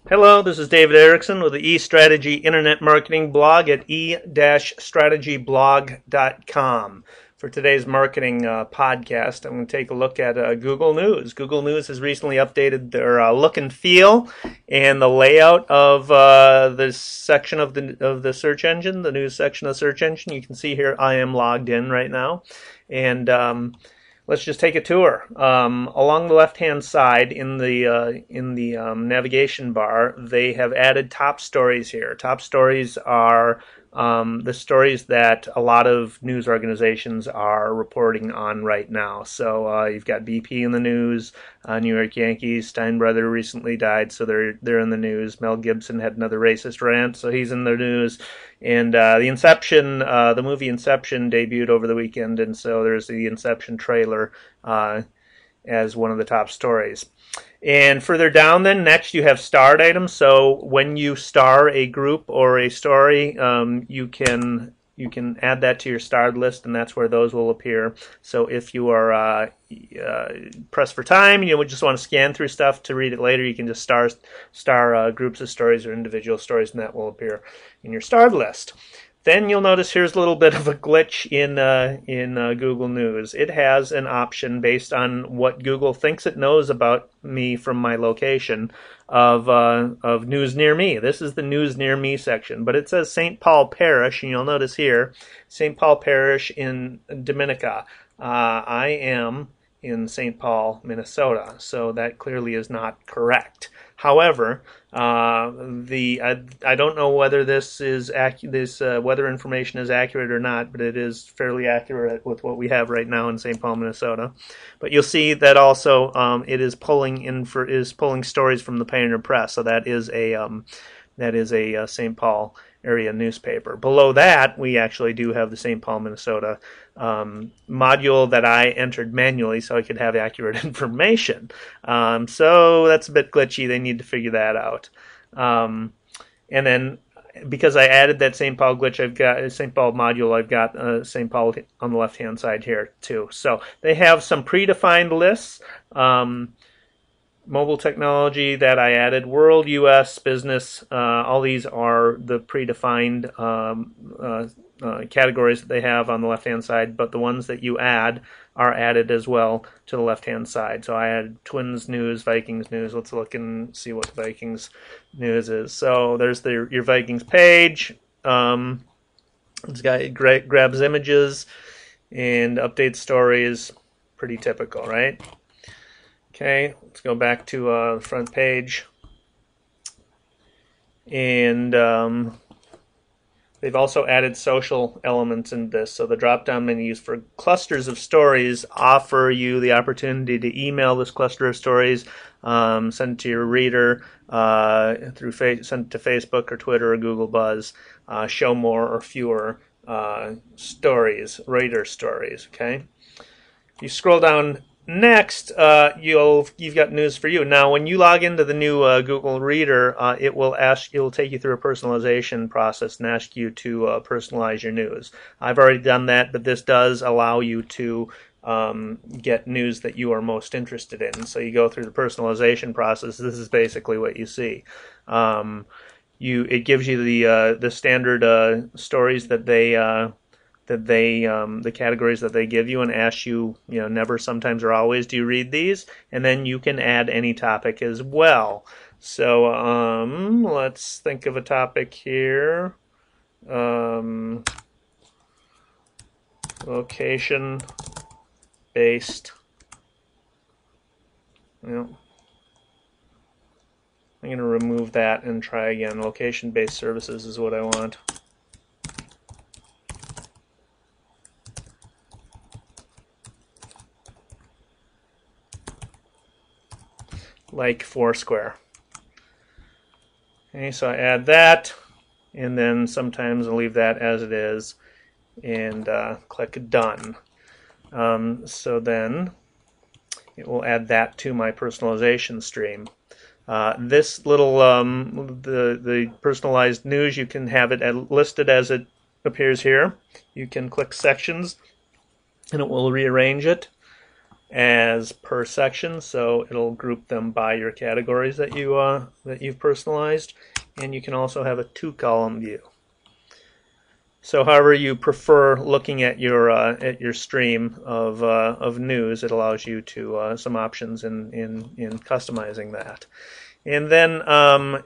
Hello, this is David Erickson with the eStrategy Internet Marketing blog at e-strategyblog.com. For today's marketing podcast, I'm going to take a look at Google News. Google News has recently updated their look and feel and the layout of this section of the search engine, the news section of the search engine. You can see here I am logged in right now, and let's just take a tour. Along the left-hand side in the navigation bar, they have added top stories here. Top stories are the stories that a lot of news organizations are reporting on right now. So you've got BP in the news, New York Yankees, Steinbrenner recently died, so they're in the news. Mel Gibson had another racist rant, so he's in the news. And the movie Inception debuted over the weekend, and so there's the Inception trailer as one of the top stories. And further down then, next you have starred items. So when you star a group or a story, you can add that to your starred list, and that's where those will appear. So if you are pressed for time and you just want to scan through stuff to read it later, you can just star groups of stories or individual stories, and that will appear in your starred list. Then you'll notice here's a little bit of a glitch in Google News. It has an option based on what Google thinks it knows about me from my location of news near me. This is the news near me section, but it says St. Paul Parish, and you'll notice here St. Paul Parish in Dominica. I am in St. Paul, Minnesota, so that clearly is not correct. However, I don't know whether this weather information is accurate or not, but it is fairly accurate with what we have right now in St. Paul, Minnesota. But you'll see that also it is pulling stories from the Pioneer Press, so that is a St. Paul area newspaper. Below that, we actually do have the St. Paul, Minnesota module that I entered manually so I could have accurate information. So that's a bit glitchy. They need to figure that out. And then because I added that St. Paul glitch, I've got St. Paul module. I've got St. Paul on the left-hand side here too. So they have some predefined lists. Mobile technology that I added, world, U.S., business, all these are the predefined categories that they have on the left-hand side, but the ones that you add are added as well to the left-hand side. So I added Twins news, Vikings news. Let's look and see what Vikings news is. So there's your Vikings page. It's got grabs images and updates stories. Pretty typical, right? Okay, let's go back to the front page. And they've also added social elements in this. So the drop-down menus for clusters of stories offer you the opportunity to email this cluster of stories, send it to your reader, send it to Facebook or Twitter or Google Buzz, show more or fewer stories, reader stories, okay? If you scroll down next, you've got news for you. Now, when you log into the new Google Reader, it will take you through a personalization process and ask you to personalize your news. I've already done that, but this does allow you to get news that you are most interested in. So you go through the personalization process. This is basically what you see. It gives you the standard stories that the categories that they give you, and ask you, never, sometimes, or always, do you read these? And then you can add any topic as well. So let's think of a topic here. Location-based. I'm going to remove that and try again. Location-based services is what I want. Like Foursquare. Okay, so I add that, and then sometimes I'll leave that as it is, and click Done. So then it will add that to my personalization stream. This little the personalized news, you can have it listed as it appears here. You can click sections, and it will rearrange it. as per section, so it'll group them by your categories that you've personalized, and you can also have a 2-column view. So, however you prefer looking at your stream of news, it allows you to some options in customizing that. And then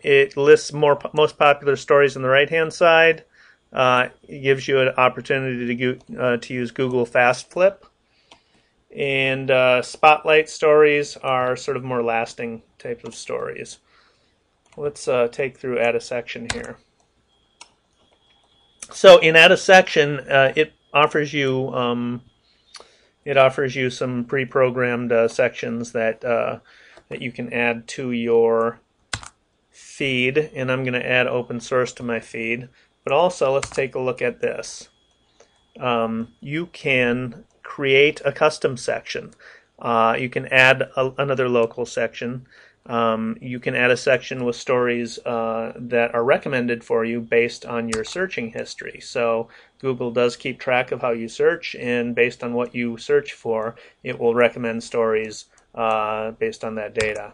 it lists most popular stories on the right-hand side. It gives you an opportunity to use Google Fast Flip. And spotlight stories are sort of more lasting type of stories. Let's take through add a section here. So in add a section, it offers you some pre-programmed sections that you can add to your feed, and I'm going to add open source to my feed. But also, let's take a look at this. You can create a custom section. You can add another local section. You can add a section with stories that are recommended for you based on your searching history. So Google does keep track of how you search, and based on what you search for, it will recommend stories based on that data.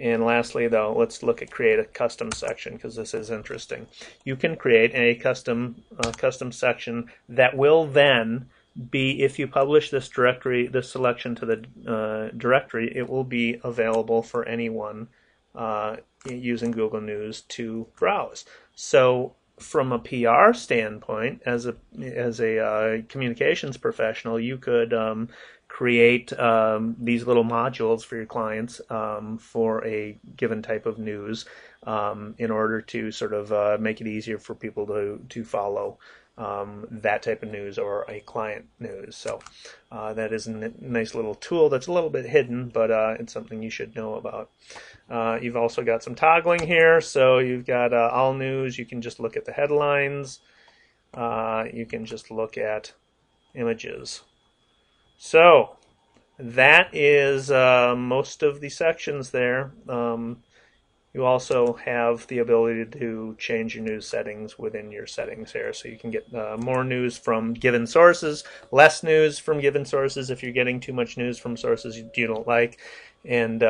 And lastly, though, let's look at create a custom section, because this is interesting. You can create a custom section that will then be, if you publish this selection to the directory, it will be available for anyone using Google News to browse. So from a PR standpoint, as a communications professional, you could create these little modules for your clients for a given type of news in order to sort of make it easier for people to follow that type of news or a client news. So that is a nice little tool that's a little bit hidden, but it's something you should know about. You've also got some toggling here. So you've got all news. You can just look at the headlines. You can just look at images. So that is most of the sections there. You also have the ability to change your news settings within your settings here. So you can get more news from given sources, less news from given sources if you're getting too much news from sources you don't like. And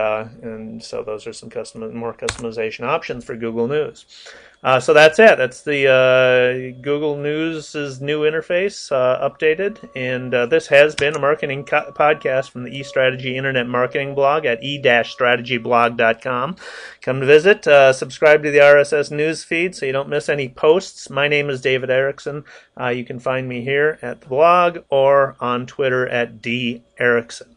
so those are some more customization options for Google News. So that's it. That's the Google News' new interface updated. And this has been a marketing podcast from the eStrategy Internet Marketing blog at e-strategyblog.com. Come to visit. Subscribe to the RSS news feed so you don't miss any posts. My name is David Erickson. You can find me here at the blog or on Twitter at @DErickson.